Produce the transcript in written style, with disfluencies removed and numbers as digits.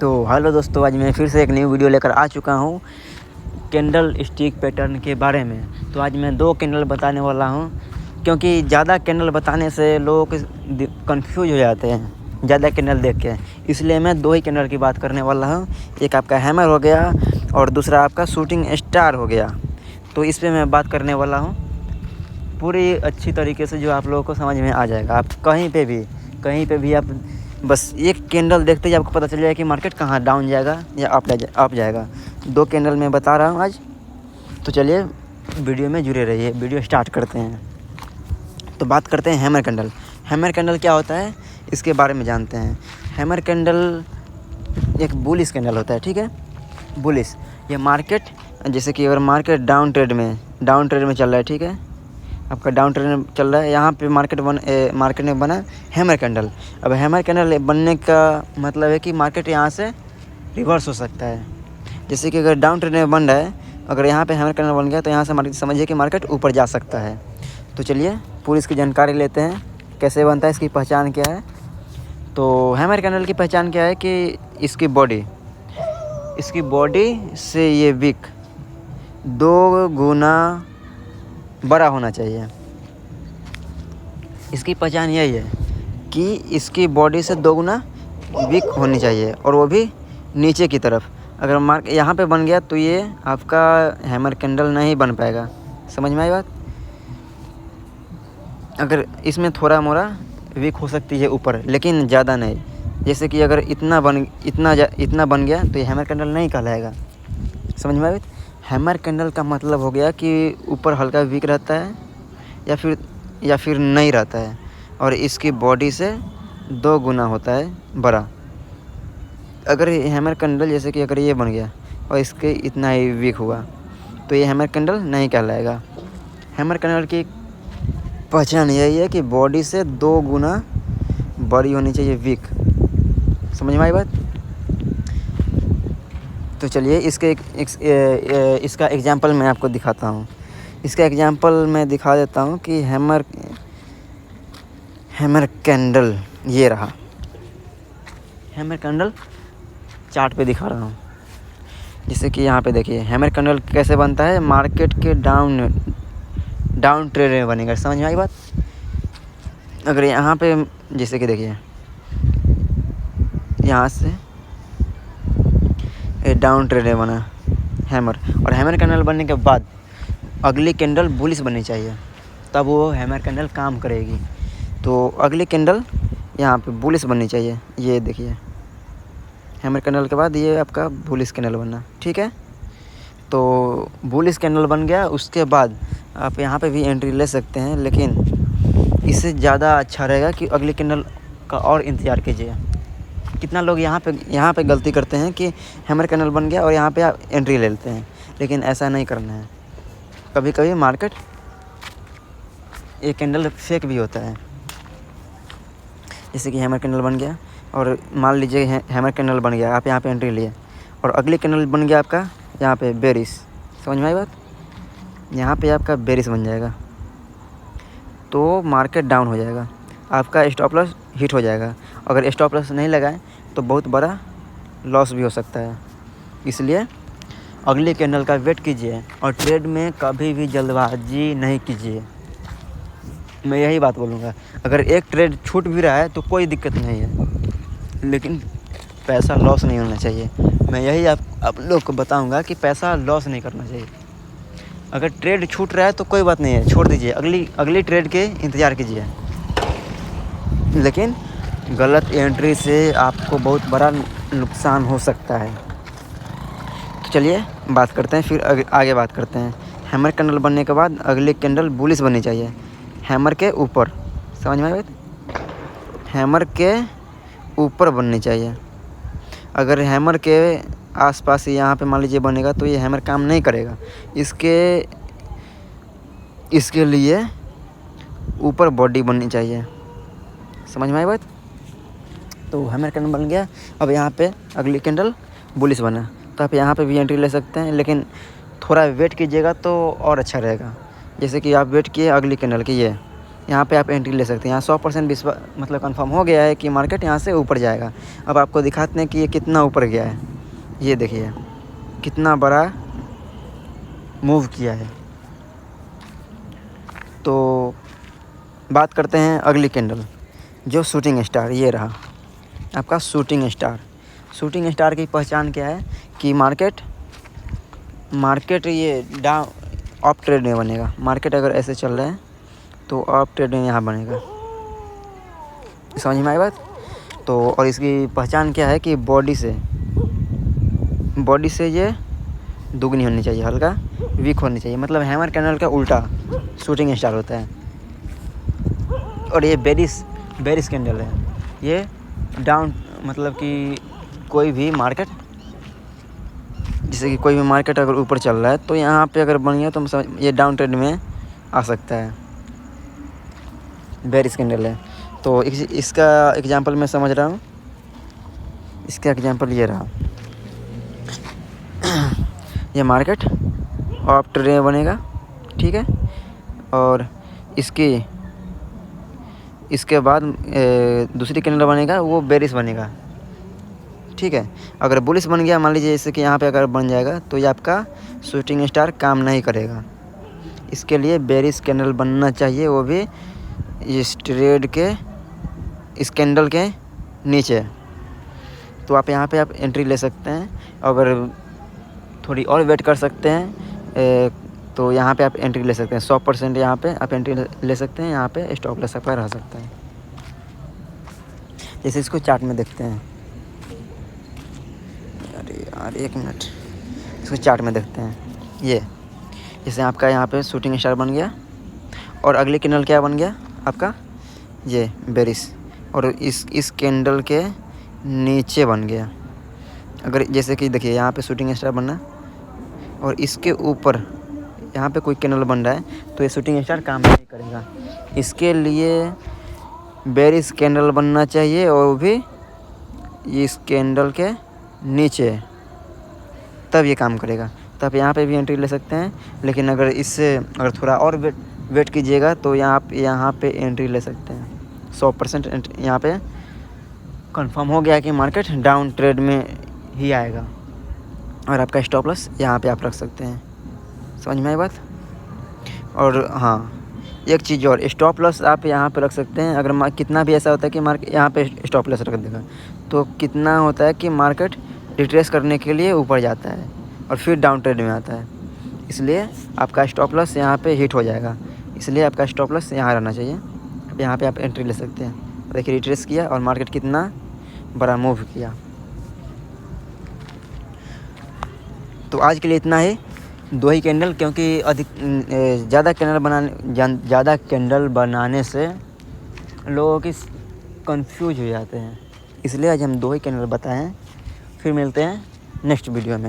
तो हेलो दोस्तों, आज मैं फिर से एक न्यू वीडियो लेकर आ चुका हूँ कैंडल स्टिक पैटर्न के बारे में। तो आज मैं 2 कैंडल बताने वाला हूँ, क्योंकि ज़्यादा कैंडल बताने से लोग कंफ्यूज हो जाते हैं ज़्यादा कैंडल देख के। इसलिए मैं 2 ही कैंडल की बात करने वाला हूँ। एक आपका हैमर हो गया और दूसरा आपका शूटिंग स्टार हो गया। तो इस पर मैं बात करने वाला हूँ पूरी अच्छी तरीके से, जो आप लोगों को समझ में आ जाएगा। आप कहीं पे भी आप बस एक कैंडल देखते ही आपको पता चल जाएगा कि मार्केट कहाँ डाउन जाएगा या अप जाएगा। 2 कैंडल मैं बता रहा हूँ आज। तो चलिए वीडियो में जुड़े रहिए, वीडियो स्टार्ट करते हैं। तो बात करते हैं हैमर कैंडल। हैमर कैंडल क्या होता है इसके बारे में जानते हैं। हैमर कैंडल एक बुलिश कैंडल होता है, ठीक है। बुलिश ये मार्केट, जैसे कि अगर मार्केट डाउन ट्रेड में चल रहा है, ठीक है, आपका डाउन ट्रेड में चल रहा है, यहाँ पे मार्केट में बना हैमर कैंडल। अब हैमर कैंडल बनने का मतलब है कि मार्केट यहाँ से रिवर्स हो सकता है। जैसे कि अगर डाउन ट्रेड में बन रहा है, अगर यहाँ पे हैमर कैंडल बन गया तो यहाँ से मार्केट समझिए कि मार्केट ऊपर जा सकता है। तो चलिए पूरी इसकी जानकारी लेते हैं, कैसे बनता है, इसकी पहचान क्या है। तो हैमर कैंडल की पहचान क्या है कि इसकी बॉडी से ये विक 2 गुना बड़ा होना चाहिए। इसकी पहचान यही है कि इसकी बॉडी से 2 गुना विक होनी चाहिए, और वो भी नीचे की तरफ। अगर यहाँ पे बन गया तो ये आपका हैमर कैंडल नहीं बन पाएगा। समझ में आई बात। अगर इसमें थोड़ा मोड़ा विक हो सकती है ऊपर, लेकिन ज़्यादा नहीं। जैसे कि अगर इतना बन गया तो ये हैमर कैंडल नहीं कहलाएगा। समझ में आई। हैमर कैंडल का मतलब हो गया कि ऊपर हल्का वीक रहता है या फिर नहीं रहता है, और इसकी बॉडी से 2 गुना होता है बड़ा। अगर हैमर कैंडल जैसे कि अगर ये बन गया और इसके इतना ही वीक हुआ तो ये हैमर कैंडल नहीं कहलाएगा। हैमर कैंडल की पहचान यही है कि बॉडी से 2 गुना बड़ी होनी चाहिए विक। समझ में आई बात। तो चलिए इसका एग्जांपल मैं आपको दिखाता हूँ। इसका एग्जांपल मैं दिखा देता हूँ कि हैमर कैंडल ये रहा। हैमर कैंडल चार्ट पे दिखा रहा हूँ। जैसे कि यहाँ पे देखिए हैमर कैंडल कैसे बनता है। मार्केट के डाउन ट्रेड में बनेगा। समझ में आई बात। अगर यहाँ पे जैसे कि देखिए यहाँ से डाउन ट्रेड में बना हैमर, और हैमर कैंडल बनने के बाद अगली कैंडल बुलिश बननी चाहिए, तब वो हैमर कैंडल काम करेगी। तो अगली कैंडल यहाँ पे बुलिश बननी चाहिए। ये देखिए हैमर कैंडल के बाद ये आपका बुलिश कैंडल बनना, ठीक है। तो बुलिश कैंडल बन गया, उसके बाद आप यहाँ पे भी एंट्री ले सकते हैं, लेकिन इससे ज़्यादा अच्छा रहेगा कि अगली कैंडल का और इंतज़ार कीजिए। कितना लोग यहाँ पे गलती करते हैं कि हैमर कैंडल बन गया और यहाँ पे आप एंट्री ले लेते हैं, लेकिन ऐसा नहीं करना है। कभी कभी मार्केट एक कैंडल फेक भी होता है। जैसे कि हैमर कैंडल बन गया और मान लीजिए हैमर कैंडल बन गया, आप यहाँ पे एंट्री लिए, और अगली कैंडल बन गया आपका यहाँ पे बेरिश। समझ में आई बात। यहाँ पे आपका बेरिश बन जाएगा तो मार्केट डाउन हो जाएगा, आपका स्टॉप लॉस हिट हो जाएगा। अगर स्टॉप लॉस नहीं लगाए तो बहुत बड़ा लॉस भी हो सकता है। इसलिए अगली कैंडल का वेट कीजिए, और ट्रेड में कभी भी जल्दबाजी नहीं कीजिए। मैं यही बात बोलूँगा। अगर एक ट्रेड छूट भी रहा है तो कोई दिक्कत नहीं है, लेकिन पैसा लॉस नहीं होना चाहिए। मैं यही आप लोग को बताऊँगा कि पैसा लॉस नहीं करना चाहिए। अगर ट्रेड छूट रहा है तो कोई बात नहीं है, छोड़ दीजिए, अगली ट्रेड के इंतज़ार कीजिए। लेकिन गलत एंट्री से आपको बहुत बड़ा नुकसान हो सकता है। तो चलिए बात करते हैं, फिर आगे बात करते हैं। हैमर कैंडल बनने के बाद अगली कैंडल बुलिश बननी चाहिए, हैमर के ऊपर। समझ में आए। हैमर के ऊपर बननी चाहिए। अगर हैमर के आसपास ही यहाँ पे मान लीजिए बनेगा तो ये हैमर काम नहीं करेगा। इसके लिए ऊपर बॉडी बननी चाहिए। समझ में आई बात। तो हैमर कैंडल बन गया। अब यहाँ पे अगली कैंडल बुलिश बना, तो आप यहाँ पे भी एंट्री ले सकते हैं, लेकिन थोड़ा वेट कीजिएगा तो और अच्छा रहेगा। जैसे कि आप वेट किए अगली कैंडल की, यहाँ पे आप एंट्री ले सकते हैं। यहाँ 100% मतलब कंफर्म हो गया है कि मार्केट यहाँ से ऊपर जाएगा। अब आपको दिखाते हैं कि ये कितना ऊपर गया है। ये देखिए कितना बड़ा मूव किया है। तो बात करते हैं अगली कैंडल, जो शूटिंग स्टार। ये रहा आपका शूटिंग स्टार। शूटिंग स्टार की पहचान क्या है कि मार्केट ये डाउन अप ट्रेड में बनेगा। मार्केट अगर ऐसे चल रहा है तो अप ट्रेड में यहाँ बनेगा। समझ में आई बात? तो और इसकी पहचान क्या है कि बॉडी से ये दुगनी होनी चाहिए, हल्का वीक होनी चाहिए। मतलब हैमर कैंडल का उल्टा शूटिंग स्टार होता है। और ये बेरिश कैंडल है। ये डाउन मतलब कि कोई भी मार्केट, जैसे कि कोई भी मार्केट अगर ऊपर चल रहा है तो यहाँ पे अगर बन गया तो ये डाउन ट्रेंड में आ सकता है। बेरिश कैंडल है। तो इसका एग्जांपल मैं समझ रहा हूँ। इसका एग्जांपल ये रहा। ये मार्केट अप ट्रेंड में बनेगा, ठीक है। और इसके बाद दूसरी कैंडल बनेगा, वो बेरिश बनेगा, ठीक है। अगर बुलिश बन गया, मान लीजिए जैसे कि यहाँ पे अगर बन जाएगा तो ये आपका शूटिंग स्टार काम नहीं करेगा। इसके लिए बेरिश कैंडल बनना चाहिए, वो भी इस ट्रेड के इस कैंडल के नीचे। तो आप यहाँ पे आप एंट्री ले सकते हैं। अगर थोड़ी और वेट कर सकते हैं तो यहाँ पे आप एंट्री ले सकते हैं। 100% यहाँ पे आप एंट्री ले सकते हैं। यहाँ पे स्टॉप लॉस आपका रह सकता है। जैसे इसको चार्ट में देखते हैं। अरे यार एक मिनट, इसको चार्ट में देखते हैं। ये जैसे आपका यहाँ पे शूटिंग स्टार बन गया और अगली कैंडल क्या बन गया आपका, ये बेरिश। और इस कैंडल के नीचे बन गया। अगर जैसे कि देखिए यहाँ पे शूटिंग स्टार बनना और इसके ऊपर यहाँ पे कोई कैंडल बन रहा है तो ये शूटिंग स्टार काम नहीं करेगा। इसके लिए बेरिश कैंडल बनना चाहिए और भी इस कैंडल के नीचे, तब ये काम करेगा। तब यहाँ पे भी एंट्री ले सकते हैं। लेकिन अगर इससे अगर थोड़ा और वेट कीजिएगा तो यहाँ पे एंट्री ले सकते हैं। 100% यहाँ पे कंफर्म हो गया कि मार्केट डाउन ट्रेड में ही आएगा। और आपका स्टॉप लॉस यहाँ पे आप रख सकते हैं। समझ में आई बात? और हाँ, एक चीज़ और, स्टॉप लॉस आप यहाँ पे रख सकते हैं। अगर कितना भी ऐसा होता है कि मार्केट यहाँ पे स्टॉप लॉस रख देगा तो कितना होता है कि मार्केट रिट्रेस करने के लिए ऊपर जाता है और फिर डाउन ट्रेड में आता है। इसलिए आपका स्टॉप लॉस यहाँ पे हिट हो जाएगा। इसलिए आपका स्टॉप लॉस यहाँ रहना चाहिए। अब यहाँ पे आप एंट्री ले सकते हैं। देखिए रिट्रेस किया और मार्केट कितना बड़ा मूव किया। तो आज के लिए इतना ही, 2 ही कैंडल, क्योंकि ज़्यादा कैंडल बनाने से लोगों की कंफ्यूज हो जाते हैं। इसलिए आज हम 2 ही कैंडल बताएं। फिर मिलते हैं नेक्स्ट वीडियो में।